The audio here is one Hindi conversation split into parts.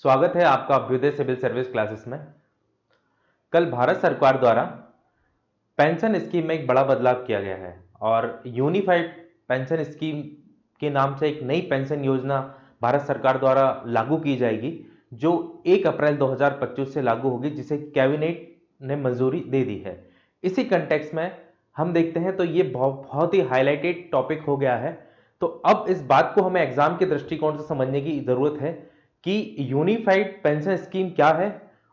स्वागत है आपका अभ्युदय सिविल सर्विस क्लासेस में। कल भारत सरकार द्वारा पेंशन स्कीम में एक बड़ा बदलाव किया गया है और यूनिफाइड पेंशन स्कीम के नाम से एक नई पेंशन योजना भारत सरकार द्वारा लागू की जाएगी, जो 1 अप्रैल 2025 से लागू होगी, जिसे कैबिनेट ने मंजूरी दे दी है। इसी कंटेक्स्ट में हम देखते हैं तो ये बहुत ही हाईलाइटेड टॉपिक हो गया है। तो अब इस बात को हमें एग्जाम के दृष्टिकोण से समझने की जरूरत है कि यूनिफाइड पेंशन स्कीम क्या है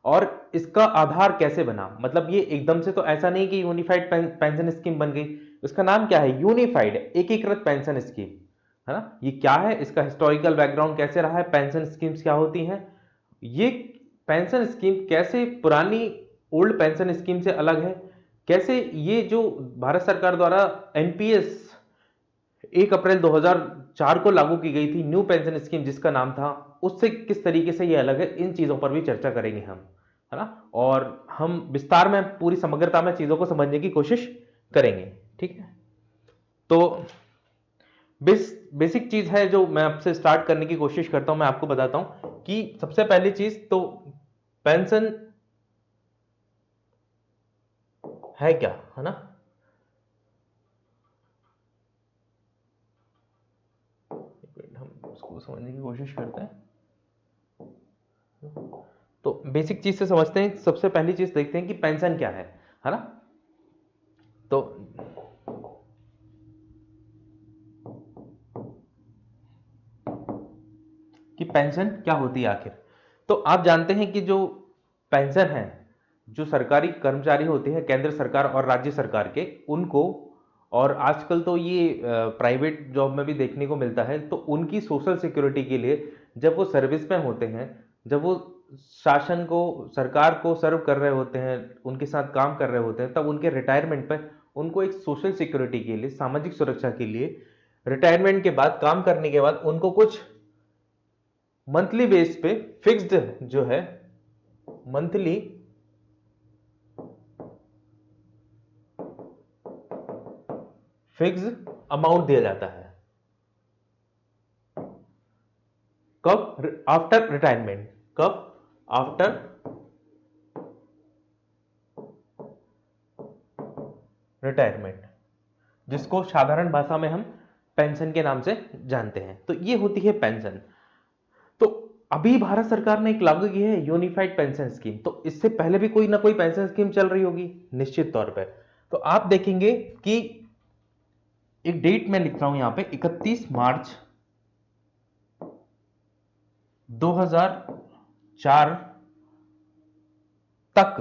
और इसका आधार कैसे बना। मतलब ये एकदम से तो ऐसा नहीं कि यूनिफाइड पेंशन स्कीम बन गई। इसका नाम क्या है? यूनिफाइड एकीकृत पेंशन स्कीम, है ना। ये क्या है, इसका हिस्टोरिकल बैकग्राउंड कैसे रहा है, पेंशन स्कीम्स क्या होती हैं, ये पेंशन स्कीम कैसे पुरानी ओल्ड पेंशन स्कीम से अलग है, कैसे ये जो भारत सरकार द्वारा एनपीएस 1 अप्रैल 2004 को लागू की गई थी न्यू पेंशन स्कीम जिसका नाम था, उससे किस तरीके से ये अलग है, इन चीजों पर भी चर्चा करेंगे हम, है ना। और हम विस्तार में पूरी समग्रता में चीजों को समझने की कोशिश करेंगे, ठीक है। तो बेसिक चीज है जो मैं आपसे स्टार्ट करने की कोशिश करता हूं, मैं आपको बताता हूं कि सबसे पहली चीज तो पेंशन है क्या, है ना। हम उसको समझने की कोशिश करते हैं। तो बेसिक चीज से समझते हैं। सबसे पहली चीज देखते हैं कि पेंशन क्या है ना। तो कि पेंशन क्या होती है आखिर। तो आप जानते हैं कि जो पेंशन है, जो सरकारी कर्मचारी होते हैं केंद्र सरकार और राज्य सरकार के, उनको, और आजकल तो ये प्राइवेट जॉब में भी देखने को मिलता है, तो उनकी सोशल सिक्योरिटी के लिए जब वो सर्विस में होते हैं, जब वो शासन को, सरकार को सर्व कर रहे होते हैं, उनके साथ काम कर रहे होते हैं, तब उनके रिटायरमेंट पर उनको एक सोशल सिक्योरिटी के लिए, सामाजिक सुरक्षा के लिए, रिटायरमेंट के बाद, काम करने के बाद उनको कुछ मंथली बेस पे फिक्स्ड जो है मंथली फिक्स अमाउंट दिया जाता है। कब? After retirement. कब? आफ्टर रिटायरमेंट, जिसको साधारण भाषा में हम पेंशन के नाम से जानते हैं। तो ये होती है पेंशन। तो अभी भारत सरकार ने एक लागू की है यूनिफाइड पेंशन स्कीम। तो इससे पहले भी कोई ना कोई पेंशन स्कीम चल रही होगी निश्चित तौर पे। तो आप देखेंगे कि एक डेट मैं लिख रहा हूं यहां पे, 31 मार्च 2004 तक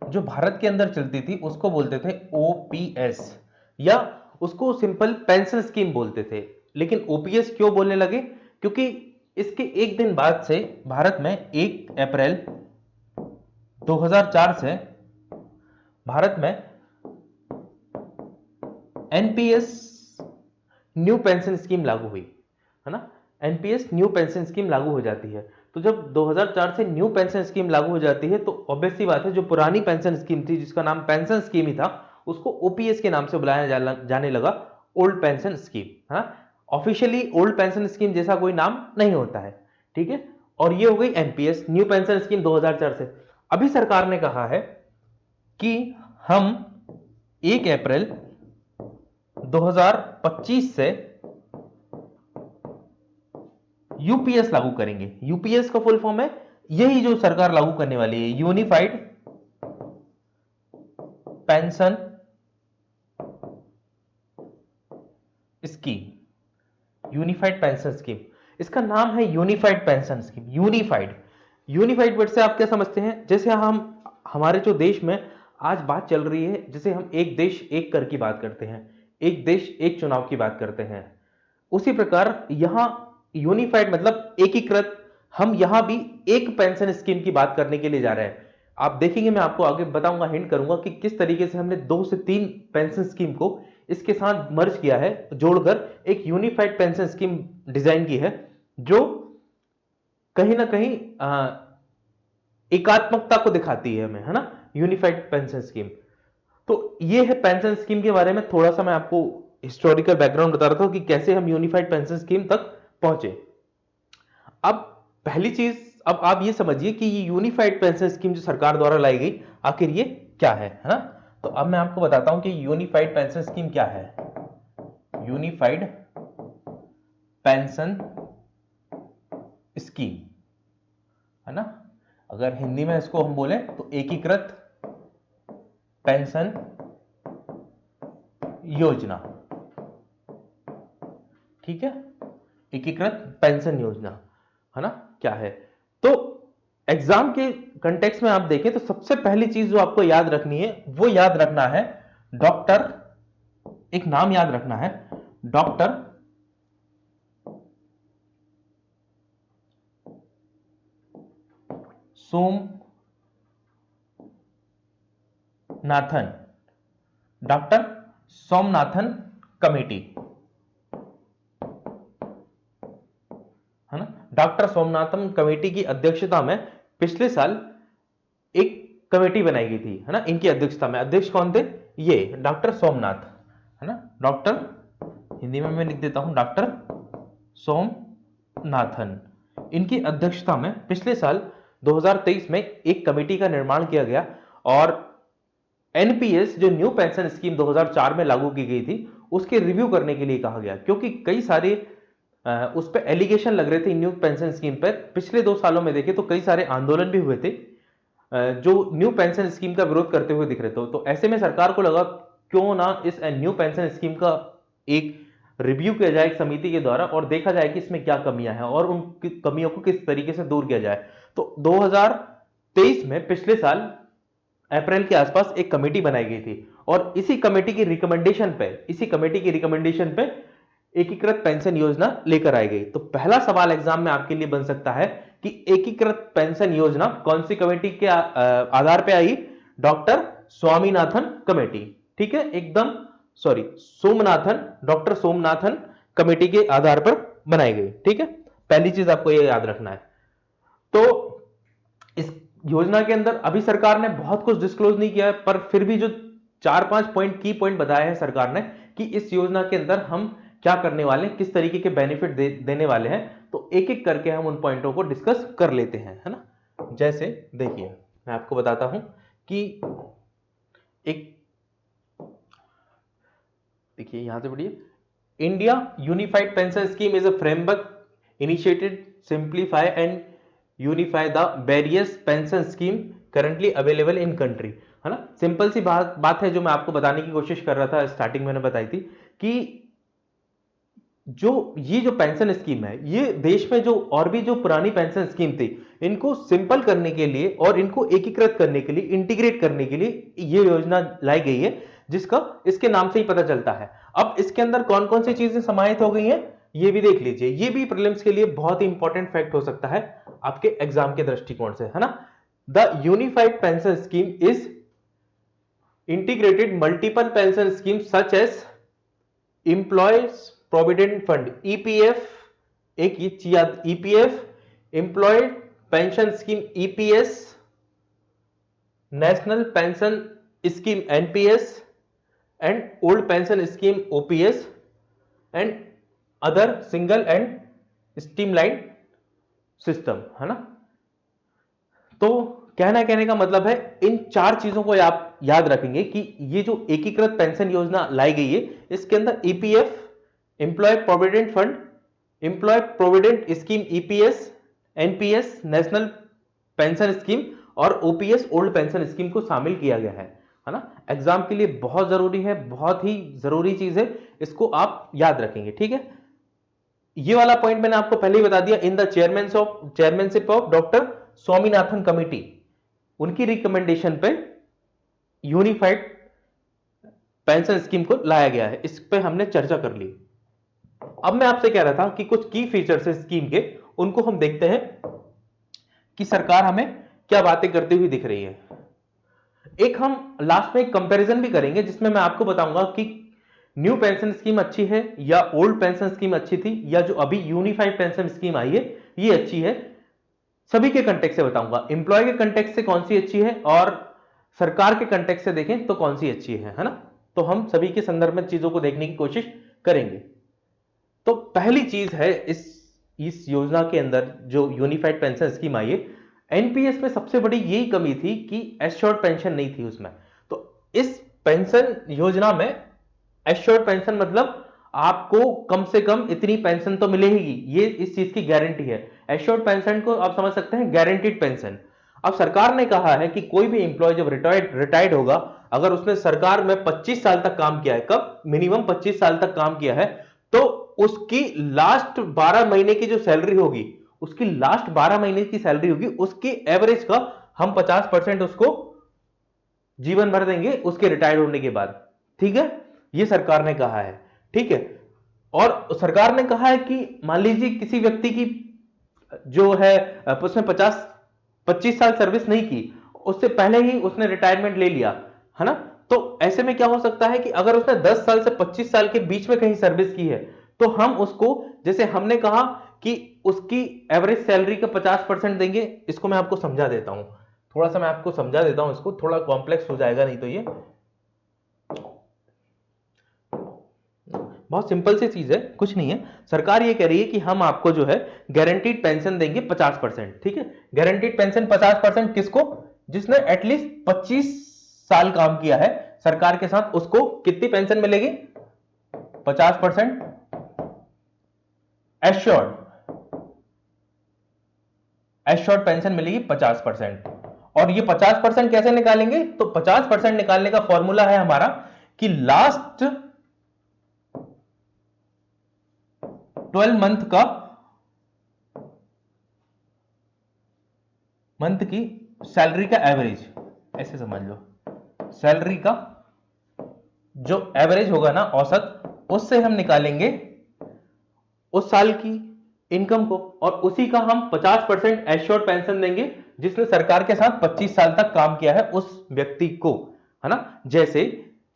जो भारत के अंदर चलती थी उसको बोलते थे ओपीएस, या उसको सिंपल पेंशन स्कीम बोलते थे। लेकिन ओपीएस क्यों बोलने लगे? क्योंकि इसके एक दिन बाद से भारत में 1 अप्रैल 2004 से भारत में एनपीएस न्यू पेंशन स्कीम लागू हुई, है ना। एनपीएस न्यू पेंशन स्कीम लागू हो जाती है। तो जब 2004 से न्यू पेंशन स्कीम लागू हो जाती है, तो ऑब्वियस सी बात है, जो पुरानी पेंशन स्कीम थी जिसका नाम पेंशन स्कीम ही था, उसको ओपीएस के नाम से बुलाया जाने लगा, ओल्ड पेंशन स्कीम, है। ऑफिशियली ओल्ड पेंशन स्कीम जैसा कोई नाम नहीं होता है, ठीक है। और ये हो गई एनपीएस न्यू पेंशन स्कीम 2004 से। अभी सरकार ने कहा है कि हम 1 अप्रैल 2025 से यूपीएस लागू करेंगे। यूपीएस का फुल फॉर्म है, यही जो सरकार लागू करने वाली है, unified pension scheme. Unified pension scheme, इसका नाम है unified pension scheme. Unified, unified word से आप क्या समझते हैं? जैसे हम, हमारे जो देश में आज बात चल रही है, जैसे हम एक देश एक कर की बात करते हैं, एक देश एक चुनाव की बात करते हैं, उसी प्रकार यहां यूनिफाइड मतलब एकीकृत। हम यहां भी एक पेंशन स्कीम की बात करने के लिए जा रहे हैं। आप देखेंगे, मैं आपको आगे बताऊंगा, हिंट करूंगा कि किस तरीके से हमने 2 से 3 पेंशन स्कीम को इसके साथ मर्ज किया है, जोड़कर एक यूनिफाइड पेंशन स्कीम डिजाइन की है, जो कहीं ना कहीं एकात्मकता को दिखाती है हमें, है ना, यूनिफाइड पेंशन स्कीम। तो ये है पेंशन स्कीम के बारे में थोड़ा सा मैं आपको हिस्टोरिकल बैकग्राउंड बता रहा था कि कैसे हम यूनिफाइड पेंशन स्कीम तक पहुंचे। अब पहली चीज अब आप ये समझिए कि ये यूनिफाइड पेंशन स्कीम जो सरकार द्वारा लाई गई, आखिर ये क्या है ना? तो अब मैं आपको बताता हूं कि यूनिफाइड पेंशन स्कीम क्या है। यूनिफाइड पेंशन स्कीम है ना, अगर हिंदी में इसको हम बोले तो एकीकृत पेंशन योजना, ठीक है, एकीकृत पेंशन योजना है ना, क्या है? तो एग्जाम के कंटेक्स्ट में आप देखें तो सबसे पहली चीज जो आपको याद रखनी है वो याद रखना है डॉक्टर, एक नाम याद रखना है, doctor Somanathan, doctor Somanathan committee है ना। डॉक्टर सोमनाथन कमेटी की अध्यक्षता में पिछले साल एक कमेटी बनाई गई थी है ना, इनकी अध्यक्षता में। अध्यक्ष कौन थे? ये डॉक्टर सोमनाथ है ना, डॉक्टर, हिंदी में मैं लिख देता हूं डॉक्टर सोमनाथन। इनकी अध्यक्षता में पिछले साल 2023 में एक कमेटी का निर्माण किया गया और एनपीएस जो न्यू पेंशन स्कीम 2004 में लागू की गई थी उसके रिव्यू करने के लिए कहा गया, क्योंकि कई सारे उस पर एलिगेशन लग रहे थे न्यू पेंशन स्कीम पर। पिछले 2 सालों में देखे तो कई सारे आंदोलन भी हुए थे जो न्यू पेंशन स्कीम का विरोध करते हुए दिख रहे थे। तो ऐसे में सरकार को लगा क्यों ना इस न्यू पेंशन स्कीम का एक रिव्यू किया जाए एक समिति के द्वारा और देखा जाए कि इसमें क्या कमियां हैं और उन कमियों को किस तरीके से दूर किया जाए। तो 2023 में पिछले साल अप्रैल के आसपास एक कमेटी बनाई गई थी और इसी कमेटी की रिकमेंडेशन पे एकीकृत पेंशन योजना लेकर आई गई। तो पहला सवाल एग्जाम में आपके लिए बन सकता है कि एकीकृत पेंशन योजना कौन सी कमेटी के आधार पे आई? डॉक्टर स्वामीनाथन कमेटी, ठीक है, एकदम sorry Somanathan, doctor Somanathan committee के आधार पर बनाई गई, ठीक है। पहली चीज आपको यह याद रखना है। तो इस योजना के अंदर अभी सरकार ने बहुत कुछ डिस्क्लोज नहीं किया है, पर फिर भी जो 4-5 पॉइंट की पॉइंट बताया है सरकार ने कि इस योजना के अंदर हम क्या करने वाले हैं, किस तरीके के बेनिफिट देने वाले हैं, तो एक एक करके हम उन पॉइंटों को डिस्कस कर लेते हैं, है ना। जैसे देखिए मैं आपको बताता हूं कि एक, देखिए यहां से पढ़िए, India unified pension scheme is a framework initiated simplify and unify the various pension scheme currently available in country, है ना। सिंपल सी बात है जो मैं आपको बताने की कोशिश कर रहा था, स्टार्टिंग मैंने बताई थी कि ये जो पेंशन स्कीम है, ये देश में जो और भी जो पुरानी पेंशन स्कीम थी इनको सिंपल करने के लिए और इनको एकीकृत करने के लिए, इंटीग्रेट करने के लिए ये योजना लाई गई है, जिसका इसके नाम से ही पता चलता है। अब इसके अंदर कौन कौन सी चीजें समाहित हो गई हैं ये भी देख लीजिए। ये भी प्रीलिम्स के लिए बहुत ही इंपॉर्टेंट फैक्ट हो सकता है आपके एग्जाम के दृष्टिकोण से, है ना। The unified pension scheme is integrated multiple pension scheme such as employees provident fund, EPF, एक ये चीज याद, EPF, employed pension scheme EPS, national pension scheme NPS and old pension scheme OPS and other single and streamline system, है ना। तो कहने का मतलब है इन 4 चीजों को आप याद रखेंगे कि ये जो एकीकृत पेंशन योजना लाई गई है इसके अंदर EPF, employ provident fund, employ provident scheme EPS, NPS national pension scheme और ओपीएस ओल्ड पेंशन स्कीम को शामिल किया गया है ना। एग्जाम के लिए बहुत जरूरी है, बहुत ही जरूरी चीज है, इसको आप याद रखेंगे, ठीक है। ये वाला पॉइंट मैंने आपको पहले ही बता दिया, in the chairmanship of doctor Swaminathan committee, उनकी रिकमेंडेशन पे यूनिफाइड पेंशन स्कीम को लाया गया है, इस पे हमने चर्चा कर ली। अब मैं आपसे कह रहा था कि कुछ की फीचर्स है स्कीम के, उनको हम देखते हैं कि सरकार हमें क्या बातें करती हुई दिख रही है। एक हम लास्ट में एक कंपैरिजन भी करेंगे जिसमें मैं आपको बताऊंगा कि न्यू पेंशन स्कीम अच्छी है या ओल्ड पेंशन स्कीम अच्छी थी या जो अभी यूनिफाइड पेंशन स्कीम आई है ये अच्छी है। सभी के कंटेक्स्ट से बताऊंगा, एम्प्लॉय के कंटेक्स्ट से कौन सी अच्छी है और सरकार के कंटेक्स्ट से देखें तो कौन सी अच्छी है ना। तो हम सभी के संदर्भ में चीजों को देखने की कोशिश करेंगे। तो पहली चीज है इस इस योजना के अंदर जो यूनिफाइड पेंशन स्कीम आई है, एनपीएस में सबसे बड़ी यही कमी थी कि एश्योर्ड पेंशन नहीं थी उसमें। तो इस पेंशन योजना में एश्योर्ड पेंशन मतलब आपको कम से कम इतनी पेंशन तो मिलेगी, ये इस चीज की गारंटी है। एश्योर्ड पेंशन को आप समझ सकते हैं गारंटीड पेंशन। अब सरकार ने कहा है कि कोई भी एम्प्लॉय जब रिटायर्ड होगा, अगर उसने सरकार में 25 साल तक काम किया है, कब मिनिमम 25 साल तक काम किया है, तो उसकी लास्ट 12 महीने की जो सैलरी होगी, उसकी लास्ट 12 महीने की सैलरी होगी, उसकी एवरेज का हम 50% उसको जीवन भर देंगे उसके रिटायर्ड होने के बाद। ठीक है, ये सरकार ने कहा है। ठीक है, और सरकार ने कहा है कि मान लीजिए किसी व्यक्ति की जो है उसने 25 साल सर्विस नहीं की, उससे पहले ही उसने रिटायरमेंट ले लिया, है ना। तो ऐसे में क्या हो सकता है कि अगर उसने 10 साल से 25 साल के बीच में कहीं सर्विस की है, तो हम उसको, जैसे हमने कहा कि उसकी एवरेज सैलरी का 50% देंगे। इसको मैं आपको समझा देता हूं, थोड़ा सा मैं आपको समझा देता हूं, इसको थोड़ा कॉम्प्लेक्स हो जाएगा नहीं तो ये बहुत सिंपल सी चीज है, कुछ नहीं है। सरकार ये कह रही है कि हम आपको जो है गारंटीड पेंशन देंगे 50%। ठीक है, गारंटीड पेंशन 50% किसको, जिसने एटलीस्ट 25 साल काम किया है सरकार के साथ, उसको कितनी पेंशन मिलेगी, 50% एश्योर्ड पेंशन मिलेगी 50%। और ये 50% कैसे निकालेंगे, तो 50% निकालने का फॉर्मूला है हमारा कि लास्ट 12 मंथ की सैलरी का एवरेज, ऐसे समझ लो, सैलरी का जो एवरेज होगा ना, औसत, उससे हम निकालेंगे उस साल की इनकम को, और उसी का हम 50% एश्योर्ड पेंशन देंगे जिसने सरकार के साथ 25 साल तक काम किया है उस व्यक्ति को, है ना। जैसे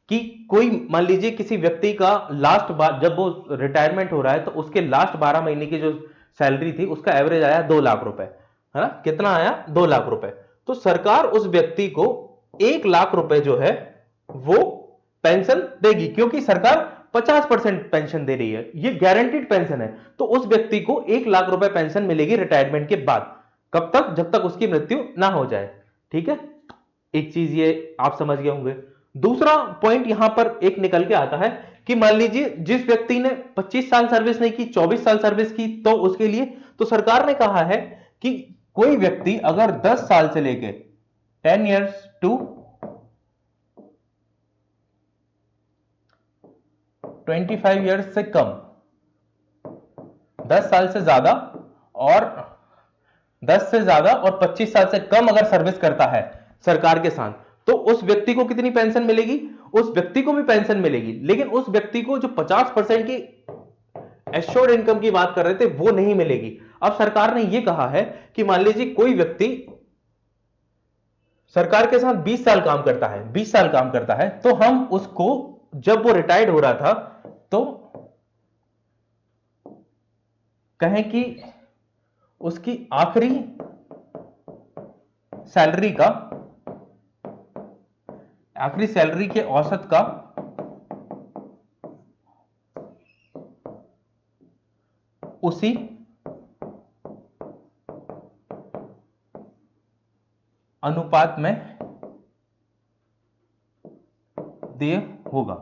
कि कोई मान लीजिए किसी व्यक्ति का लास्ट बार जब वो रिटायरमेंट हो रहा है, तो उसके लास्ट 12 महीने की जो सैलरी थी उसका एवरेज आया 2 लाख रुपए, है ना। कितना आया, 2 लाख रुपए। तो सरकार उस व्यक्ति को 1 लाख रुपए जो है वो पेंशन देगी, क्योंकि सरकार 50% पेंशन दे रही है, ये गारंटीड पेंशन है। तो उस व्यक्ति को 1 लाख रुपए पेंशन मिलेगी रिटायरमेंट के बाद। कब तक, जब तक उसकी मृत्यु ना हो जाए। ठीक है, एक चीज ये आप समझ गए होंगे। दूसरा पॉइंट यहां पर एक निकल के आता है कि मान लीजिए जिस व्यक्ति ने 25 साल सर्विस नहीं की, 24 साल सर्विस की, तो उसके लिए तो सरकार ने कहा है कि कोई व्यक्ति अगर 10 साल से लेके 10 इयर्स टू 25 इयर्स से कम, 10 साल से ज्यादा और 10 से ज्यादा और 25 साल से कम अगर सर्विस करता है सरकार के साथ, तो उस व्यक्ति को कितनी पेंशन मिलेगी, उस व्यक्ति को भी पेंशन मिलेगी, लेकिन उस व्यक्ति को जो 50% की एश्योर्ड इनकम की बात कर रहे थे वो नहीं मिलेगी। अब सरकार ने यह कहा है कि मान लीजिए कोई व्यक्ति सरकार के साथ 20 साल काम करता है, 20 साल काम करता है, तो हम उसको जब वो रिटायर्ड हो रहा था, तो कहें कि उसकी आखिरी सैलरी का, आखिरी सैलरी के औसत का उसी अनुपात में देय होगा।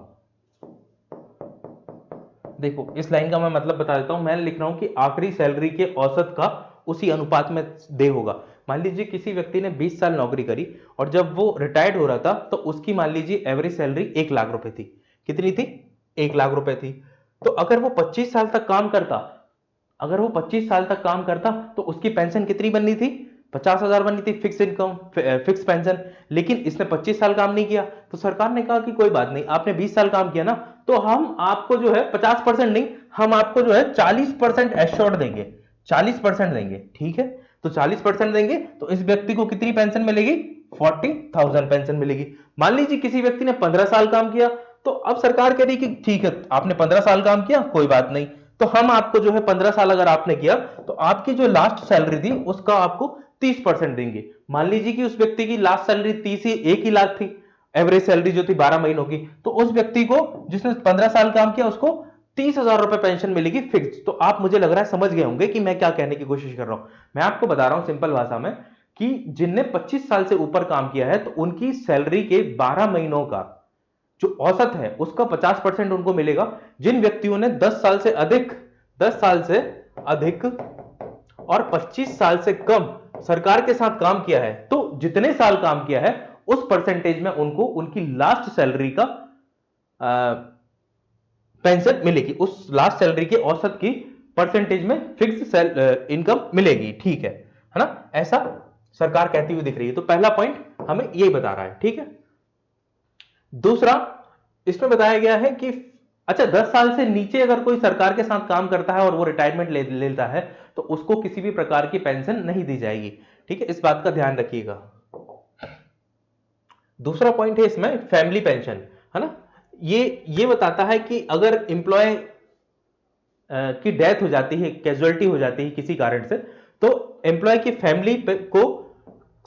देखो इस लाइन का मैं मतलब बता देता हूं, मैं लिख रहा हूं कि आखिरी सैलरी के औसत का उसी अनुपात में देय होगा। मान लीजिए किसी व्यक्ति ने 20 साल नौकरी करी और जब वो रिटायर्ड हो रहा था तो उसकी मान लीजिए एवरेज सैलरी 1 लाख रुपए थी। कितनी थी, 1 लाख रुपए थी। तो अगर वो 25 साल तक काम करता, अगर वो 25 साल तक काम करता तो उसकी पेंशन कितनी बननी थी, 50,000 बननी थी, फिक्स इनकम, फिक्स पेंशन। लेकिन इसने 25 साल काम नहीं किया, तो सरकार ने कहा कि कोई बात नहीं, आपने 20 साल काम किया ना, तो हम आपको जो है 50% नहीं, हम आपको जो है 40% एश्योर्ड देंगे, 40% देंगे। ठीक है, तो 40% देंगे तो इस व्यक्ति को कितनी पेंशन मिलेगी, 40,000 पेंशन मिलेगी। मान लीजिए किसी व्यक्ति ने 15 साल काम किया, तो अब सरकार कह रही कि ठीक है आपने 15 साल काम किया, कोई बात नहीं, तो हम आपको जो है 15 साल अगर आपने किया तो आपकी जो लास्ट सैलरी थी उसका आपको 30% देंगे। मान लीजिए कि उस व्यक्ति की लास्ट सैलरी 30 ही 1 ही लाख थी, एवरेज सैलरी जो थी 12 महीनों की, तो उस व्यक्ति को जिसने 15 साल काम किया उसको 30,000 रुपए पेंशन मिलेगी फिक्स। तो आप मुझे लग रहा है समझ गए होंगे कि मैं क्या कहने की कोशिश कर रहा हूं। मैं आपको बता रहा हूं सिंपल भाषा में कि जिनने 25 साल से ऊपर काम किया है तो उनकी सैलरी के 12 महीनों का जो औसत है उसका 50% उनको मिलेगा। जिन व्यक्तियों ने 10 साल से अधिक और 25 साल से कम सरकार के साथ काम किया है, तो जितने साल काम किया है उस परसेंटेज में उनको उनकी लास्ट सैलरी का पेंशन मिलेगी, उस लास्ट सैलरी के औसत की परसेंटेज में फिक्स इनकम मिलेगी। ठीक है ना, ऐसा सरकार कहती हुई दिख रही है। तो पहला पॉइंट हमें यही बता रहा है। ठीक है, दूसरा इसमें बताया गया है कि अच्छा 10 साल से नीचे अगर कोई सरकार के साथ काम करता है और वो रिटायरमेंट लेता है तो उसको किसी भी प्रकार की पेंशन नहीं दी जाएगी। ठीक है, इस बात का ध्यान रखिएगा। दूसरा पॉइंट है इसमें फैमिली पेंशन, है ना। ये बताता है कि अगर एम्प्लॉय की डेथ हो जाती है, कैजुअलिटी हो जाती है किसी कारण से, तो एम्प्लॉय की फैमिली को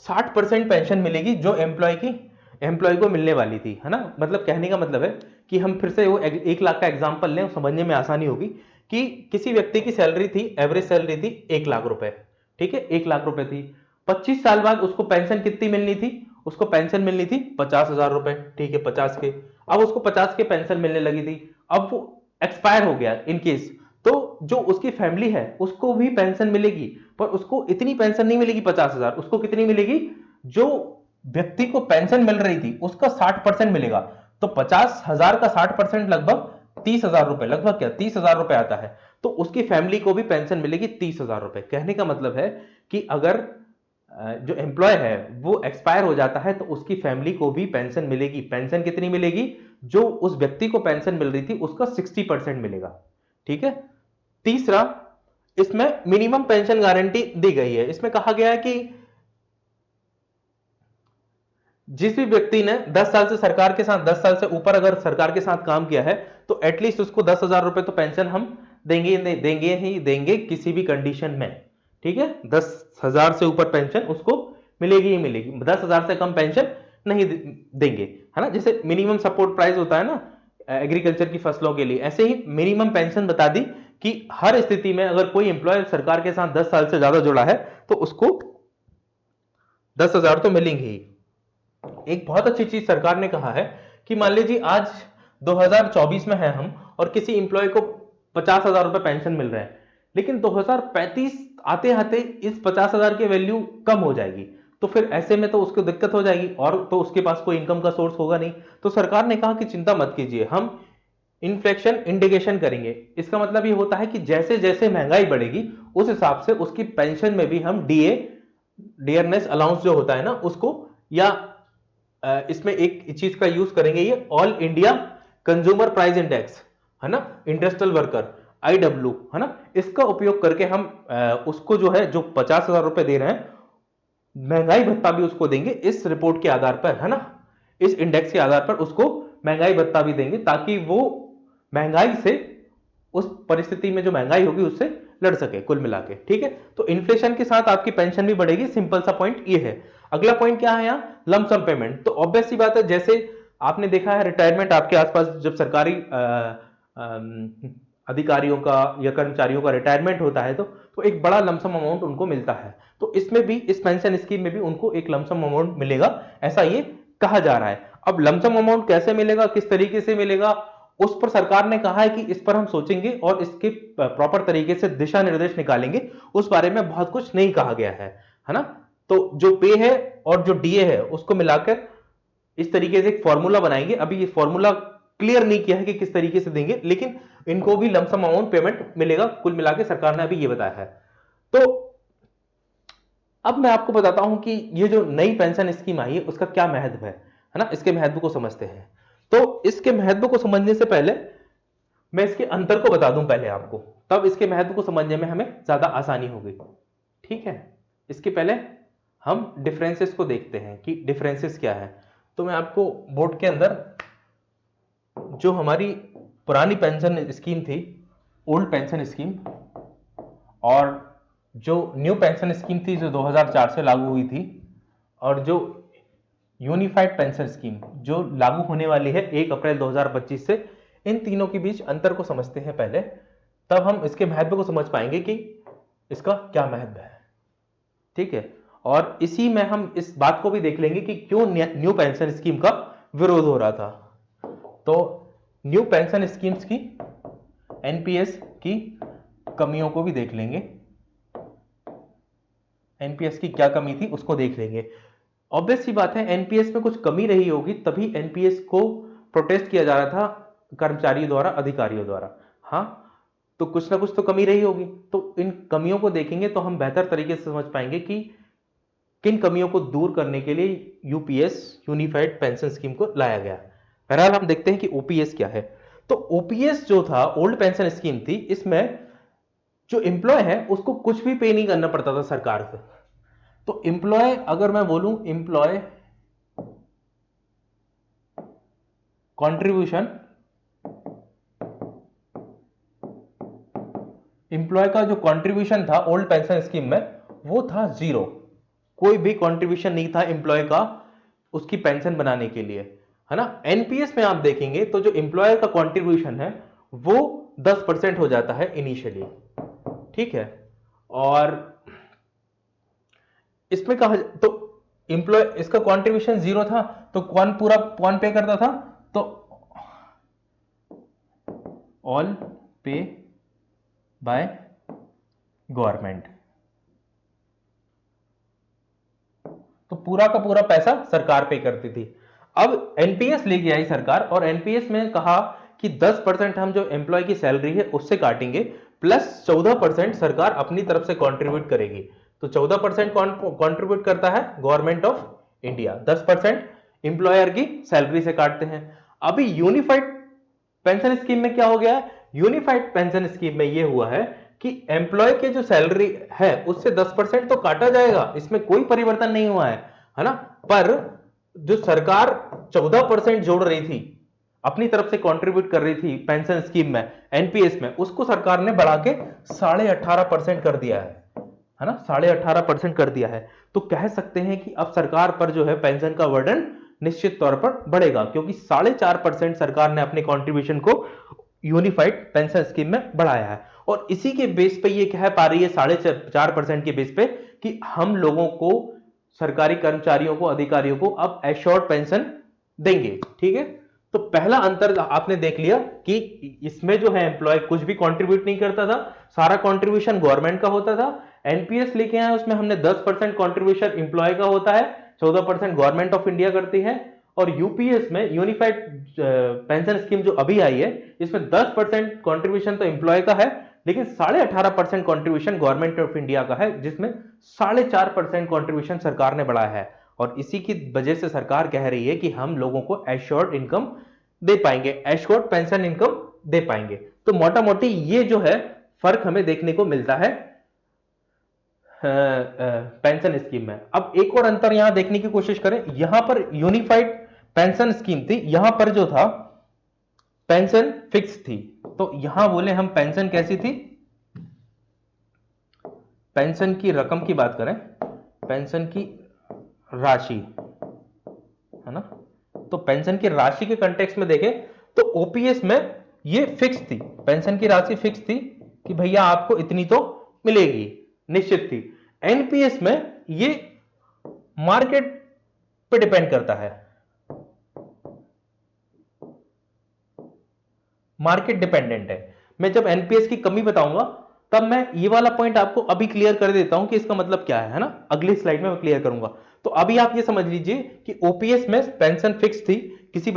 60% पेंशन मिलेगी जो एम्प्लॉय को मिलने वाली थी, है ना। मतलब कहने का मतलब है कि हम फिर से वो 1 लाख का एग्जांपल लें, समझने में आसानी होगी कि किसी व्यक्ति की सैलरी थी, एवरेज सैलरी थी 1 लाख रुपए। ठीक है, 1 लाख रुपए थी। 25 साल बाद उसको पेंशन कितनी मिलनी थी? उसको पेंशन मिलनी थी 50,000 रुपए। ठीक है, 50 के, अब उसको 50 के पेंशन मिलने लगी थी। अब वो एक्सपायर हो गया इन केस, तो जो उसकी फैमिली है उसको भी पेंशन मिलेगी, पर उसको इतनी पेंशन नहीं मिलेगी 50,000, उसको कितनी मिलेगी? जो व्यक्ति को पेंशन मिल रही थी उसका 60% मिलेगा। तो 50,000 का 60% लगभग 30,000 रुपए, लगभग क्या 30,000 रुपए आता है। तो उसकी फैमिली को भी पेंशन मिलेगी 30,000 रुपए। कहने का मतलब है कि अगर जो एम्प्लॉय है वो एक्सपायर हो जाता है तो उसकी फैमिली को भी पेंशन मिलेगी। पेंशन कितनी मिलेगी? जो उस व्यक्ति को पेंशन मिल रही थी उसका 60% मिलेगा। ठीक है, तीसरा इसमें मिनिमम पेंशन गारंटी दी गई है। इसमें कहा गया है कि जिस भी व्यक्ति ने 10 साल से सरकार के साथ 10 साल से ऊपर अगर सरकार के साथ काम किया है तो एटलीस्ट उसको 10,000 रुपए तो पेंशन हम देंगे किसी भी कंडीशन में। ठीक है, 10,000 से ऊपर पेंशन उसको मिलेगी ही मिलेगी, 10,000 से कम पेंशन नहीं देंगे, है ना। जैसे मिनिमम सपोर्ट प्राइस होता है ना एग्रीकल्चर की फसलों के लिए, ऐसे ही मिनिमम पेंशन बता दी कि हर स्थिति में अगर कोई एम्प्लॉय सरकार के साथ 10 साल से ज्यादा जुड़ा है तो उसको 10,000 तो मिलेंगे ही। एक बहुत अच्छी चीज सरकार ने कहा है कि मान लीजिए आज 2024 में है हम और किसी इंप्लॉय को 50,000 रुपए पेंशन मिल रहा है, लेकिन 2035 आते आते इस 50,000 की वैल्यू कम हो जाएगी। तो फिर ऐसे में तो उसको दिक्कत हो जाएगी और तो उसके पास कोई इनकम का सोर्स होगा नहीं। तो सरकार ने कहा कि चिंता मत कीजिए, हम इन्फ्लेशन इंडिकेशन करेंगे। इसका मतलब ये होता है कि जैसे जैसे महंगाई बढ़ेगी उस हिसाब से उसकी पेंशन में भी हम डियरनेस अलाउंस जो होता है ना उसको, या इसमें एक चीज का यूज करेंगे, ये all India consumer price index, है ना, इंडस्ट्रियल वर्कर IW, है ना, इसका उपयोग करके हम उसको जो है जो 50,000 रुपए दे रहे हैं महंगाई भत्ता भी उसको देंगे इस रिपोर्ट के आधार पर, है ना, इस इंडेक्स के आधार पर उसको महंगाई भत्ता भी देंगे ताकि वो महंगाई से, उस परिस्थिति में जो महंगाई होगी उससे लड़ सके कुल मिला के। ठीक है, तो इन्फ्लेशन के साथ आपकी पेंशन भी बढ़ेगी। सिंपल सा पॉइंट ये है। अगला पॉइंट क्या है यहाँ? Lump sum payment. तो ऑब्वियस सी बात है, जैसे आपने देखा है रिटायरमेंट आपके आसपास जब सरकारी अधिकारियों का या कर्मचारियों का रिटायरमेंट होता है तो एक बड़ा लमसम अमाउंट उनको मिलता है। तो इसमें भी, इस पेंशन स्कीम में भी उनको एक लमसम अमाउंट मिलेगा, ऐसा ये कहा जा रहा है। अब लमसम अमाउंट कैसे मिलेगा, किस तरीके से मिलेगा, उस पर सरकार ने कहा है कि इस पर हम सोचेंगे और इसके प्रॉपर तरीके से दिशा निर्देश निकालेंगे। उस बारे में बहुत कुछ नहीं कहा गया है ना। तो जो पे है और जो डीए है उसको मिलाकर इस तरीके से एक फॉर्मूला बनाएंगे। अभी ये फॉर्मूला क्लियर नहीं किया है कि किस तरीके से देंगे, लेकिन इनको भी लमसम अमाउंट पेमेंट मिलेगा कुल मिलाकर, सरकार ने अभी ये बताया है। तो अब मैं आपको बताता हूं कि ये जो नई पेंशन स्कीम आई है उसका क्या महत्व है ना, इसके महत्व को समझते हैं। तो इसके महत्व को समझने से पहले मैं इसके अंतर को बता दूं पहले आपको, तब इसके महत्व को समझने में हमें ज्यादा आसानी होगी। ठीक है, इसके पहले हम डिफरेंसेस को देखते हैं कि डिफरेंसेस क्या है। तो मैं आपको बोर्ड के अंदर जो हमारी पुरानी पेंशन स्कीम थी, ओल्ड पेंशन स्कीम, और जो न्यू पेंशन स्कीम थी जो 2004 से लागू हुई थी, और जो यूनिफाइड पेंशन स्कीम जो लागू होने वाली है 1 अप्रैल 2025 से, इन तीनों के बीच अंतर को समझते हैं पहले, तब हम इसके महत्व को समझ पाएंगे कि इसका क्या महत्व है। ठीक है, और इसी में हम इस बात को भी देख लेंगे कि क्यों न्यू पेंशन स्कीम का विरोध हो रहा था। तो न्यू पेंशन स्कीम्स की, एनपीएस की कमियों को भी देख लेंगे। एनपीएस की क्या कमी थी उसको देख लेंगे। ऑब्वियस सी बात है, एनपीएस में कुछ कमी रही होगी तभी एनपीएस को प्रोटेस्ट किया जा रहा था कर्मचारियों द्वारा, अधिकारियों द्वारा। हाँ, तो कुछ ना कुछ तो कमी रही होगी, तो इन कमियों को देखेंगे तो हम बेहतर तरीके से समझ पाएंगे कि किन कमियों को दूर करने के लिए यूपीएस, यूनिफाइड पेंशन स्कीम को लाया गया। बहरहाल हम देखते हैं कि ओपीएस क्या है। तो ओपीएस जो था, ओल्ड पेंशन स्कीम थी, इसमें जो एम्प्लॉय है उसको कुछ भी पे नहीं करना पड़ता था सरकार से। तो एम्प्लॉय, अगर मैं बोलूं एम्प्लॉय कंट्रीब्यूशन, एम्प्लॉय का जो कंट्रीब्यूशन था ओल्ड पेंशन स्कीम में वो था 0। कोई भी कंट्रीब्यूशन नहीं था एम्प्लॉय का उसकी पेंशन बनाने के लिए, है ना। एनपीएस में आप देखेंगे तो जो एम्प्लॉयर का कंट्रीब्यूशन है वो 10% हो जाता है इनिशियली। ठीक है, और इसमें कहा तो एम्प्लॉय, इसका कंट्रीब्यूशन 0 था तो कौन पे करता था, तो ऑल पे बाय गवर्नमेंट। तो पूरा का पूरा पैसा सरकार पे करती थी। अब एनपीएस लेके आई सरकार और एनपीएस में कहा कि 10% हम जो एम्प्लॉय की सैलरी है उससे काटेंगे, प्लस 14% सरकार अपनी तरफ से कंट्रीब्यूट करेगी। तो 14% कौन कंट्रीब्यूट करता है, गवर्नमेंट ऑफ इंडिया। 10% एम्प्लॉयर की सैलरी से काटते हैं। अभी यूनिफाइड पेंशन स्कीम में क्या हो गया है, यूनिफाइड पेंशन स्कीम में यह हुआ है कि एम्प्लॉय के जो सैलरी है उससे 10% तो काटा जाएगा, इसमें कोई परिवर्तन नहीं हुआ है ना। पर जो सरकार 14% जोड़ रही थी, अपनी तरफ से कंट्रीब्यूट कर रही थी पेंशन स्कीम में, एनपीएस में, उसको सरकार ने बढ़ा के 18.5% कर दिया है ना, 18.5% कर दिया है। तो कह सकते हैं कि अब सरकार पर जो है पेंशन का बर्डन निश्चित तौर पर बढ़ेगा, क्योंकि 4.5% सरकार ने अपने कंट्रीब्यूशन को यूनिफाइड पेंशन स्कीम में बढ़ाया है। और इसी के बेस पे ये कह पा रही है 4.5% के बेस पे कि हम लोगों को, सरकारी कर्मचारियों को, अधिकारियों को अब एश्योर्ड पेंशन देंगे। ठीक है, तो पहला अंतर आपने देख लिया कि इसमें जो है एम्प्लॉय कुछ भी कंट्रीब्यूट नहीं करता था, सारा कंट्रीब्यूशन गवर्नमेंट का होता था। एनपीएस लेके आए उसमें हमने 10% कंट्रीब्यूशन एम्प्लॉय का होता है, 14% गवर्नमेंट ऑफ इंडिया करती है। और यूपीएस में, यूनिफाइड पेंशन स्कीम जो अभी आई है, इसमें 10% कंट्रीब्यूशन तो एम्प्लॉय का है, लेकिन 18.5% कंट्रीब्यूशन गवर्नमेंट ऑफ इंडिया का है, जिसमें 4.5% कंट्रीब्यूशन सरकार ने बढ़ाया है। और इसी की वजह से सरकार कह रही है कि हम लोगों को एश्योर्ड इनकम दे पाएंगे, एश्योर्ड पेंशन इनकम दे पाएंगे। तो मोटा मोटी ये जो है फर्क हमें देखने को मिलता है पेंशन स्कीम में। अब एक और अंतर यहां देखने की कोशिश करें, यहां पर यूनिफाइड पेंशन स्कीम थी, यहां पर जो था पेंशन फिक्स थी। तो यहां बोले हम पेंशन कैसी थी, पेंशन की रकम की बात करें, पेंशन की राशि, है ना। तो पेंशन की राशि के कंटेक्स्ट में देखें तो ओपीएस में ये फिक्स थी, पेंशन की राशि फिक्स थी कि भैया आपको इतनी तो मिलेगी, निश्चित थी। एनपीएस में ये मार्केट पे डिपेंड करता है, मार्केट डिपेंडेंट है। मैं जब एनपीएस की कमी बताऊंगा तब मैं ये वाला पॉइंट आपको अभी क्लियर कर देता हूं कि इसका मतलब क्या है ना, अगली स्लाइड में मैं क्लियर करूंगा। तो अभी आप ये समझ लीजिए कि ओपीएस में पेंशन फिक्स थी, किसी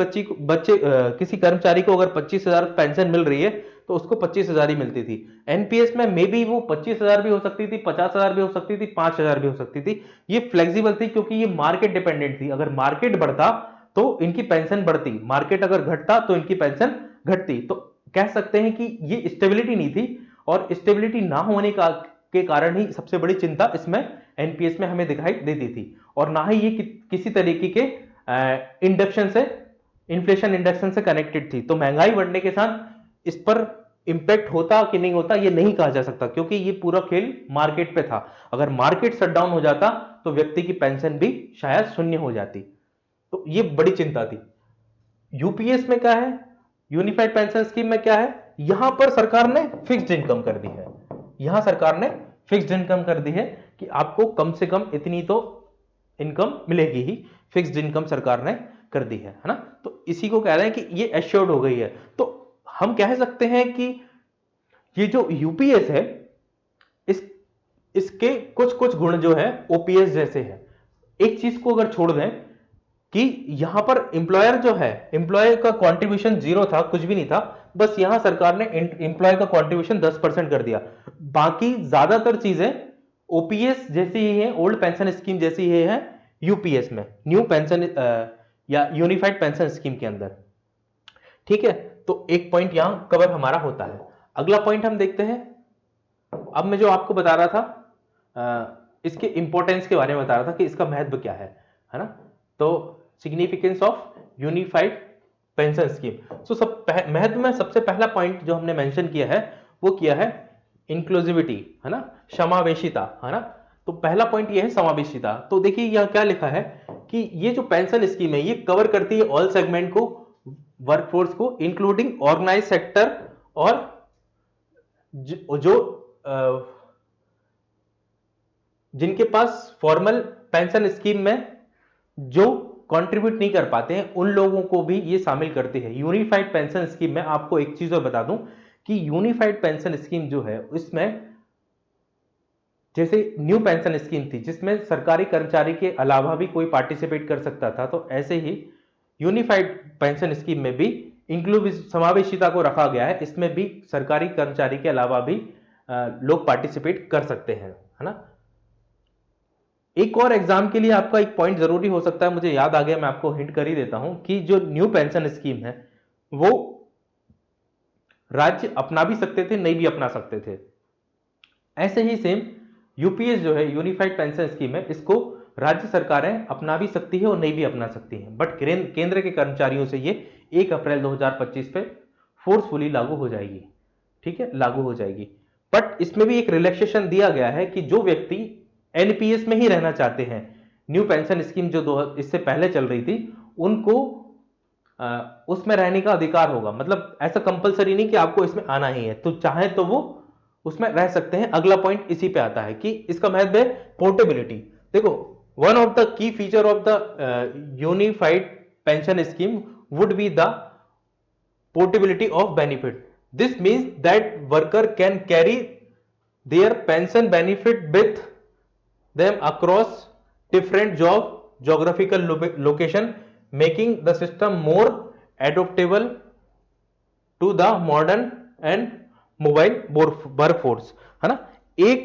किसी कर्मचारी को अगर 25,000 पेंशन मिल रही है तो उसको 25,000 ही मिलती थी। एनपीएस में मे बी वो 25,000 भी हो सकती थी, 50,000 भी हो सकती थी, 5,000 भी हो सकती थी। ये फ्लेक्सिबल थी क्योंकि ये मार्केट डिपेंडेंट थी। अगर मार्केट बढ़ता तो इनकी पेंशन बढ़ती, मार्केट अगर घटता तो इनकी पेंशन घटती। तो कह सकते हैं कि ये स्टेबिलिटी नहीं थी, और स्टेबिलिटी ना होने के कारण ही सबसे बड़ी चिंता इसमें एनपीएस में हमें दिखाई देती थी। और ना ही ये किसी तरीके के इंडक्शन से, इन्फ्लेशन इंडक्शन से कनेक्टेड थी। तो महंगाई बढ़ने के साथ इस पर इंपैक्ट होता कि नहीं होता ये नहीं कहा जा सकता, क्योंकि ये पूरा खेल मार्केट पे था। अगर मार्केट शटडाउन हो जाता तो व्यक्ति की पेंशन भी शायद शून्य हो जाती। तो ये बड़ी चिंता थी। यूपीएस में क्या है, यूनिफाइड पेंशन स्कीम में क्या है, यहां पर सरकार ने फिक्स्ड इनकम कर दी है, यहां सरकार ने फिक्स्ड इनकम कर दी है कि आपको कम से कम इतनी तो इनकम मिलेगी ही, फिक्स्ड इनकम सरकार ने कर दी है ना। तो इसी को कह रहे हैं कि ये एश्योर्ड हो गई है। तो हम कह सकते हैं कि ये जो यूपीएस है, इस इसके कुछ कुछ गुण जो है ओपीएस जैसे है। एक चीज को अगर छोड़ दें कि यहां पर एम्प्लॉयर जो है, एम्प्लॉय का कंट्रीब्यूशन जीरो था, कुछ भी नहीं था, बस यहां सरकार ने एम्प्लॉय का कंट्रीब्यूशन 10% कर दिया। बाकी ज्यादातर चीजें ओपीएस जैसी ही है, ओल्ड पेंशन स्कीम जैसी ही है यूपीएस में, न्यू पेंशन या यूनिफाइड पेंशन स्कीम के अंदर। ठीक है, तो एक पॉइंट यहां कवर हमारा होता है। अगला पॉइंट हम देखते हैं। अब मैं जो आपको बता रहा था इसके इंपॉर्टेंस के बारे में बता रहा था कि इसका महत्व क्या है ना। तो significance of unified pension scheme. तो महत्व में सबसे पहला पॉइंट जो हमने मेंशन किया है वो किया है इंक्लूसिविटी, है ना, समावेशिता, है ना। तो पहला पॉइंट ये है समावेशिता। तो देखिए यहां क्या लिखा है कि ये जो पेंशन स्कीम है ये कवर करती है ऑल सेगमेंट को, वर्कफोर्स को, इंक्लूडिंग ऑर्गेनाइज सेक्टर और जो जिनके पास फॉर्मल पेंशन स्कीम में जो कंट्रीब्यूट नहीं कर पाते हैं उन लोगों को भी ये शामिल करती है यूनिफाइड पेंशन स्कीम में। आपको एक चीज और बता दूं कि यूनिफाइड पेंशन स्कीम जो है इसमें जैसे न्यू पेंशन स्कीम थी जिसमें सरकारी कर्मचारी के अलावा भी कोई पार्टिसिपेट कर सकता था, तो ऐसे ही यूनिफाइड पेंशन स्कीम में भी समावेशिता को रखा गया है। इसमें भी सरकारी कर्मचारी के अलावा भी लोग पार्टिसिपेट कर सकते हैं, है ना। एक और एग्जाम के लिए आपका एक पॉइंट जरूरी हो सकता है, मुझे याद आ गया, मैं आपको हिंट कर ही देता हूं कि जो न्यू पेंशन स्कीम है वो राज्य अपना भी सकते थे, नहीं भी अपना सकते थे। ऐसे ही सेम यूपीएस जो है यूनिफाइड पेंशन स्कीम है, इसको राज्य सरकारें अपना भी सकती है और नहीं भी अपना सकती हैं, बट केंद्र के कर्मचारियों से ये 1 अप्रैल 2025 पे फोर्सफुली लागू हो जाएगी। ठीक है, लागू हो जाएगी। बट इसमें भी एक रिलैक्सेशन दिया गया है कि जो व्यक्ति एनपीएस में ही रहना चाहते हैं, न्यू पेंशन स्कीम जो इससे पहले चल रही थी, उनको उसमें रहने का अधिकार होगा। मतलब ऐसा कंपलसरी नहीं कि आपको इसमें आना ही है, तो चाहे तो वो उसमें रह सकते हैं। अगला पॉइंट इसी पे आता है कि इसका महत्व है पोर्टेबिलिटी। देखो, one of the key feature of the unified pension scheme would be the portability of benefit. This means that worker can carry their pension benefit with them across different geographical location, making the system more adaptable to the modern and mobile workforce, है ना। एक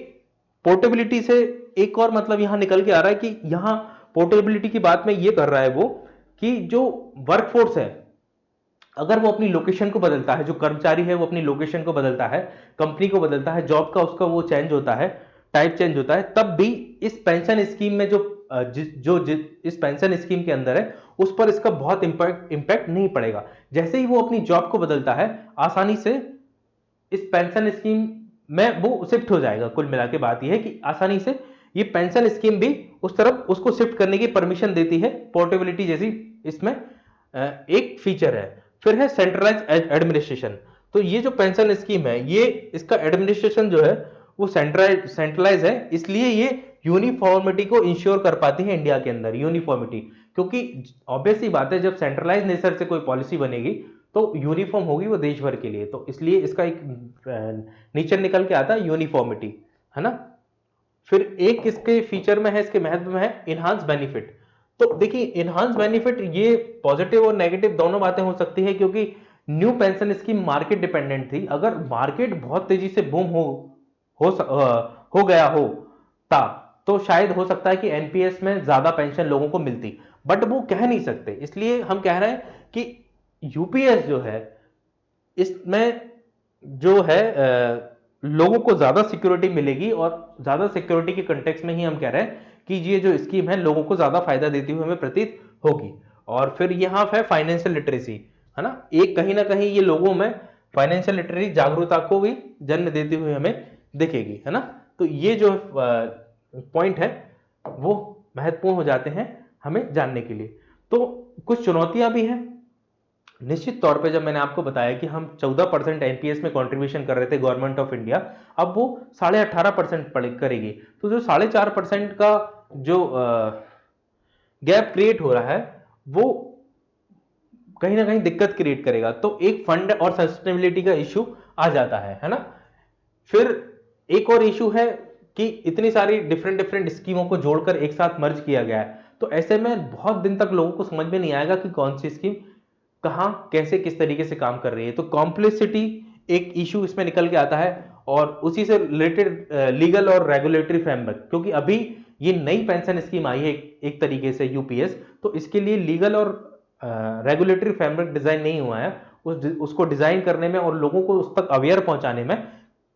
पोर्टेबिलिटी से एक और मतलब यहां निकल के आ रहा है कि यहां पोर्टेबिलिटी की बात में ये कर रहा है वो कि जो वर्कफोर्स है अगर वो अपनी लोकेशन को बदलता है, जो कर्मचारी है वो अपनी लोकेशन को बदलता है, कंपनी को बदलता है, जॉब का उसका वो चेंज होता है, टाइप चेंज होता है, तब भी इस पेंशन स्कीम में इस पेंशन स्कीम के अंदर है उस पर इसका बहुत इंपैक्ट नहीं पड़ेगा। जैसे ही वो अपनी जॉब को बदलता है आसानी से इस पेंशन स्कीम में वो शिफ्ट हो जाएगा। कुल मिला के बात यह है कि आसानी से ये पेंशन स्कीम भी उस तरफ उसको शिफ्ट करने की परमिशन देती है। पोर्टेबिलिटी जैसी इसमें एक फीचर है। फिर है सेंट्रलाइज एडमिनिस्ट्रेशन। तो ये जो पेंशन स्कीम है ये इसका एडमिनिस्ट्रेशन जो है वो सेंट्रलाइज है, इसलिए ये यूनिफॉर्मिटी को इंश्योर कर पाती है इंडिया के अंदर, यूनिफॉर्मिटी। क्योंकि ऑब्वियस सी बात है जब सेंट्रलाइज नेचर से कोई पॉलिसी बनेगी तो यूनिफॉर्म होगी वो देश भर के लिए, तो इसलिए इसका एक नेचर निकल के आता है यूनिफॉर्मिटी, है ना। फिर एक इसके फीचर में है, इसके महत्व में है इनहांस बेनिफिट। तो देखिए इनहांस बेनिफिट ये पॉजिटिव और नेगेटिव दोनों बातें हो सकती है, क्योंकि new pension scheme market dependent थी। अगर मार्केट बहुत तेजी से बूम हो गया हो ता तो शायद हो सकता है कि एनपीएस में ज्यादा पेंशन लोगों को मिलती, बट वो कह नहीं सकते। इसलिए हम कह रहे हैं कि यूपीएस जो है इसमें जो है लोगों को ज्यादा सिक्योरिटी मिलेगी, और ज्यादा सिक्योरिटी के कंटेक्स्ट में ही हम कह रहे हैं कि ये जो स्कीम है लोगों को ज्यादा फायदा देती हुई हमें प्रतीत होगी। और फिर यहाँ है फाइनेंशियल लिटरेसी, है ना। एक कहीं ना कहीं ये लोगों में फाइनेंशियल लिटरेसी जागरूकता को भी जन्म देती हुई हमें दिखेगी, है ना। तो ये जो पॉइंट है वो महत्वपूर्ण हो जाते हैं हमें जानने के लिए। तो कुछ चुनौतियां भी हैं निश्चित तौर पे जब मैंने आपको बताया कि हम 14% एनपीएस में कंट्रीब्यूशन कर रहे थे गवर्नमेंट ऑफ इंडिया, अब वो 18.5% करेगी, तो जो 4.5% का जो गैप क्रिएट हो रहा है वो कहीं ना कहीं दिक्कत क्रिएट करेगा। तो एक फंड और सस्टेनेबिलिटी का इश्यू आ जाता है ना। फिर एक और इशू है कि इतनी सारी डिफरेंट डिफरेंट स्कीमों को जोड़कर एक साथ मर्ज किया गया है, तो ऐसे में बहुत दिन तक लोगों को समझ में नहीं आएगा कि कौन सी स्कीम कहां कैसे किस तरीके से काम कर रही है। तो कॉम्प्लेक्सिटी एक इशू इसमें निकल के आता है, और उसी से रिलेटेड लीगल और रेगुलेटरी फ्रेमवर्क, क्योंकि अभी ये नई पेंशन स्कीम आई है एक तरीके से यूपीएस, तो इसके लिए लीगल और रेगुलेटरी फ्रेमवर्क डिजाइन नहीं हुआ है। उसको डिजाइन करने में और लोगों को उस तक अवेयर पहुंचाने में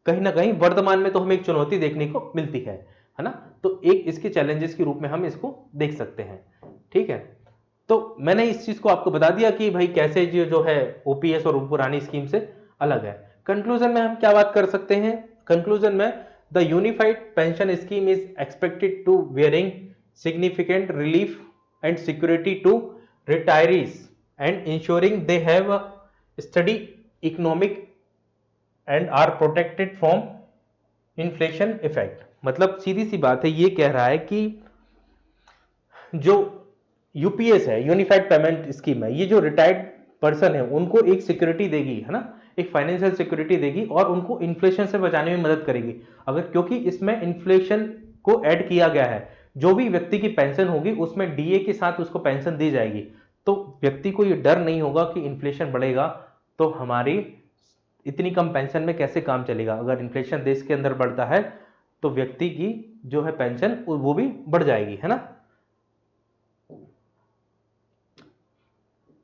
कहीं ना कहीं वर्तमान में तो हमें एक चुनौती देखने को मिलती है ना। तो एक इसके चैलेंजेस के रूप में हम इसको देख सकते हैं। ठीक है, तो मैंने इस चीज को आपको बता दिया कि भाई कैसे जो है ओपीएस और पुरानी स्कीम से अलग है। कंक्लूजन में हम क्या बात कर सकते हैं? कंक्लूजन में the unified pension scheme is expected to wearing significant relief and security to retirees and ensuring they have a steady economic and are protected from inflation effect। मतलब सीधी सी बात है, ये कह रहा है कि जो यूपीएस है, यूनिफाइड पेमेंट स्कीम है, ये जो रिटायर्ड पर्सन है उनको एक सिक्योरिटी देगी, है ना, एक फाइनेंशियल सिक्योरिटी देगी और उनको इन्फ्लेशन से बचाने में मदद करेगी। अगर क्योंकि इसमें इन्फ्लेशन को ऐड किया गया है, जो भी व्यक्ति की पेंशन होगी उसमें डीए के साथ उसको पेंशन दी जाएगी, तो व्यक्ति को ये डर नहीं होगा कि इन्फ्लेशन बढ़ेगा तो हमारी इतनी कम पेंशन में कैसे काम चलेगा। अगर इन्फ्लेशन देश के अंदर बढ़ता है तो व्यक्ति की जो है पेंशन वो भी बढ़ जाएगी, है ना।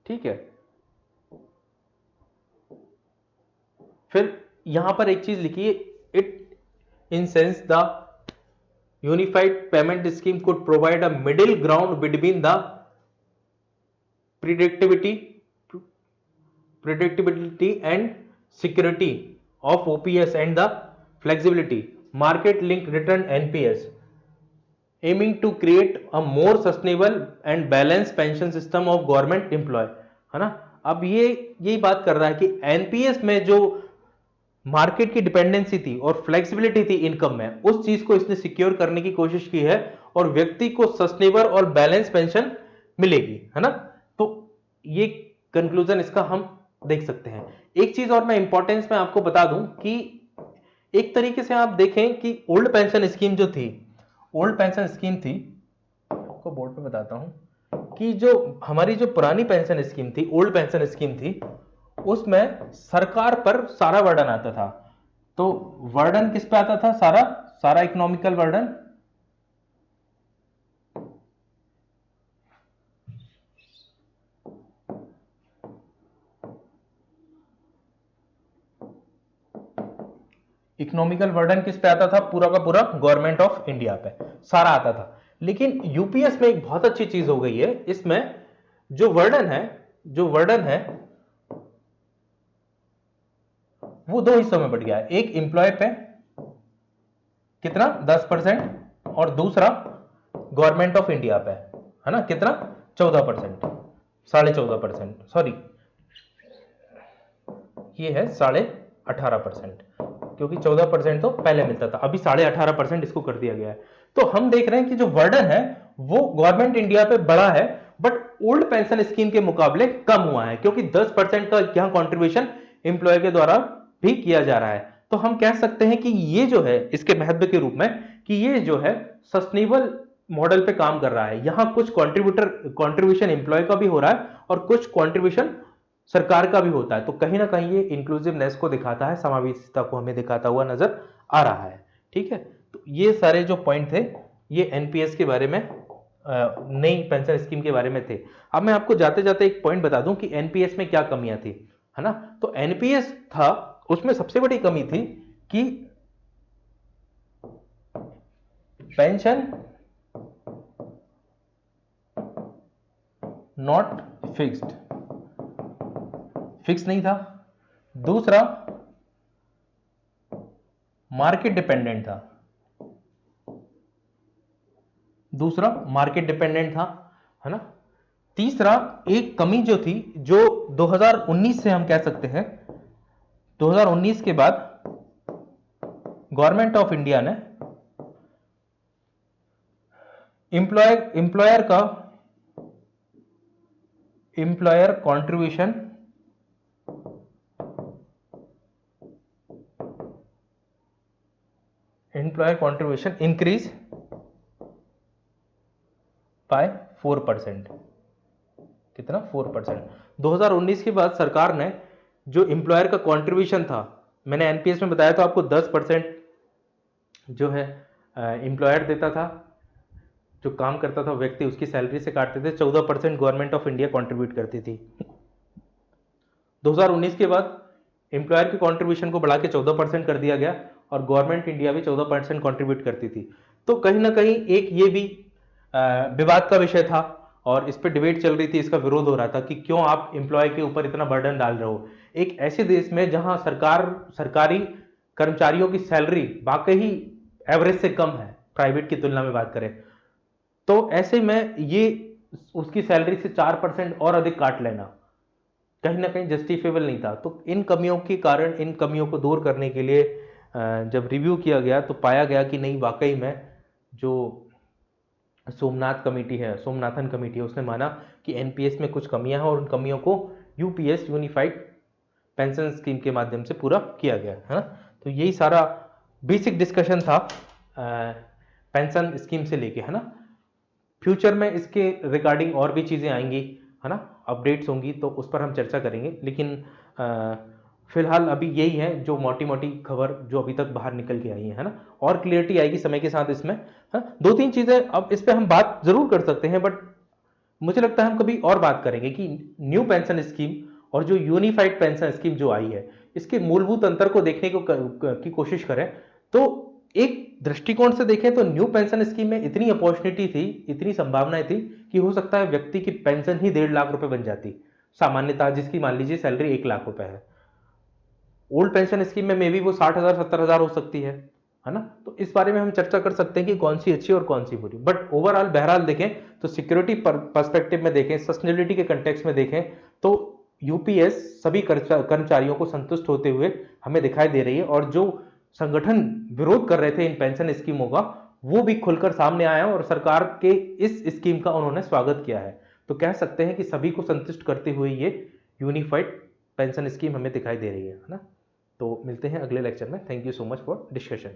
ठीक है, फिर यहां पर एक चीज लिखी है, it in sense the unified payment scheme could provide a middle ground between the predictability and security of OPS and the flexibility market linked return NPS, aiming to create a more sustainable and balanced pension system of government employee, है ना। अब ये यही बात कर रहा है कि एनपीएस में जो मार्केट की डिपेंडेंसी थी और फ्लेक्सिबिलिटी थी इनकम में, उस चीज को इसने सिक्योर करने की कोशिश की है और व्यक्ति को सस्टेनेबल और बैलेंस पेंशन मिलेगी, है ना। तो ये कंक्लूजन इसका हम देख सकते हैं। एक चीज और मैं इंपॉर्टेंस में आपको बता दूं कि एक तरीके से आप देखें कि ओल्ड पेंशन स्कीम जो थी, ओल्ड पेंशन स्कीम थी, आपको बोर्ड पे बताता हूं कि जो हमारी जो पुरानी पेंशन स्कीम थी, ओल्ड पेंशन स्कीम थी, उसमें सरकार पर सारा वर्डन आता था। तो वर्डन किस पे आता था? सारा सारा इकोनॉमिकल वर्डन इकोनॉमिकल बर्डन किस पे आता था? पूरा का पूरा गवर्नमेंट ऑफ इंडिया पे सारा आता था। लेकिन यूपीएस में एक बहुत अच्छी चीज हो गई है, इसमें जो वर्डन है, जो वर्डन है वो दो हिस्सों में बढ़ गया है। एक एम्प्लॉय पे कितना 10% और दूसरा गवर्नमेंट ऑफ इंडिया पे, है ना, कितना 14%, 14.5%, सॉरी ये है 18.5%, क्योंकि 14% तो पहले मिलता था, अभी 18.5% इसको कर दिया गया है। तो हम देख रहे हैं कि जो वर्डन है वो गवर्नमेंट इंडिया पे बड़ा है, बट ओल्ड पेंशन स्कीम के मुकाबले कम हुआ है, क्योंकि 10% का यहां कॉन्ट्रीब्यूशन एम्प्लॉय के द्वारा भी किया जा रहा है। तो हम कह सकते हैं कि ये जो है इसके महत्व के रूप में कि ये जो है सस्टेनेबल मॉडल पे काम कर रहा है। यहां कुछ कॉन्ट्रीब्यूशन एम्प्लॉय का भी हो रहा है और कुछ कॉन्ट्रीब्यूशन सरकार का भी होता है। तो कहीं ना कहीं ये इंक्लूसिवनेस को दिखाता है, समावेशिता को हमें दिखाता हुआ नजर आ रहा है। ठीक है, तो ये सारे जो पॉइंट थे ये एनपीएस के बारे में, नई पेंशन स्कीम के बारे में थे। अब मैं आपको जाते जाते एक पॉइंट बता दूं कि एनपीएस में क्या कमियां थी, है ना। तो एनपीएस था, उसमें सबसे बड़ी कमी थी कि पेंशन नॉट फिक्स्ड, फिक्स नहीं था। दूसरा मार्केट डिपेंडेंट था, दूसरा मार्केट डिपेंडेंट था, है ना। तीसरा, एक कमी जो थी, जो 2019 से हम कह सकते हैं, 2019 के बाद गवर्नमेंट ऑफ इंडिया ने एम्प्लॉयर का एम्प्लॉयर कंट्रीब्यूशन इंक्रीज बाय 4%। कितना? 4%। 2019 के बाद सरकार ने जो एम्प्लॉयर का कंट्रीब्यूशन था, मैंने एनपीएस में बताया था आपको, 10% जो है एम्प्लॉयर देता था, जो काम करता था व्यक्ति उसकी सैलरी से काटते थे, 14% गवर्नमेंट ऑफ इंडिया कंट्रीब्यूट करती थी। 2019 के बाद एम्प्लॉयर के कंट्रीब्यूशन को बढ़ा के 14% कर दिया गया और गवर्नमेंट इंडिया भी 14% कंट्रीब्यूट करती थी। तो कहीं ना कहीं एक ये भी विवाद का विषय था और इस पर डिबेट चल रही थी, इसका विरोध हो रहा था कि क्यों आप एम्प्लॉय के ऊपर इतना बर्डन डाल रहे हो, एक ऐसे देश में जहां सरकारी कर्मचारियों की सैलरी वाकई ही एवरेज से कम है, प्राइवेट की तुलना में बात करें तो। ऐसे में ये उसकी सैलरी से 4% और अधिक काट लेना कहीं ना कहीं जस्टिफेबल नहीं था। तो इन कमियों के कारण, इन कमियों को दूर करने के लिए जब रिव्यू किया गया तो पाया गया कि नहीं, वाकई में जो सोमनाथन कमेटी है, उसने माना कि एनपीएस में कुछ कमियां हैं और उन कमियों को यूपीएस, यूनिफाइड पेंशन स्कीम के माध्यम से पूरा किया गया है ना। तो यही सारा बेसिक डिस्कशन था पेंशन स्कीम से लेके, है ना। फ्यूचर में इसके रिगार्डिंग और भी चीज़ें आएंगी, है ना, अपडेट्स होंगी तो उस पर हम चर्चा करेंगे। लेकिन फिलहाल अभी यही है जो मोटी मोटी खबर जो अभी तक बाहर निकल के आई है ना। और क्लियरिटी आएगी समय के साथ इसमें। हाँ, 2-3 चीज़ें अब इस पर हम बात जरूर कर सकते हैं, बट मुझे लगता है हम कभी और बात करेंगे कि न्यू पेंशन स्कीम और जो यूनिफाइड पेंशन स्कीम जो आई है, इसके मूलभूत अंतर को देखने की कोशिश करें। तो एक दृष्टिकोण से देखें तो न्यू पेंशन स्कीम में इतनी अपॉर्चुनिटी थी, इतनी संभावनाएं थी कि हो सकता है व्यक्ति की पेंशन ही 1.5 लाख रुपए बन जाती सामान्यतः, जिसकी मान लीजिए सैलरी 1 लाख रुपए है। ओल्ड पेंशन स्कीम में मे बी वो 60,000 70,000 हो सकती है ना। तो इस बारे में हम चर्चा कर सकते हैं कि कौन सी अच्छी और कौन सी बुरी। बट ओवरऑल बहरहाल देखें तो सिक्योरिटी पर्सपेक्टिव में देखें, सस्टेनेबिलिटी के कंटेक्स्ट में देखें तो यूपीएस सभी कर्मचारियों को संतुष्ट होते हुए हमें दिखाई दे रही है। और जो संगठन विरोध कर रहे थे इन पेंशन स्कीमों का, वो भी खुलकर सामने आया और सरकार के इस स्कीम का उन्होंने स्वागत किया है। तो कह सकते हैं कि सभी को संतुष्ट करते हुए ये यूनिफाइड पेंशन स्कीम हमें दिखाई दे रही है ना। तो मिलते हैं अगले लेक्चर में। Thank you so much for discussion.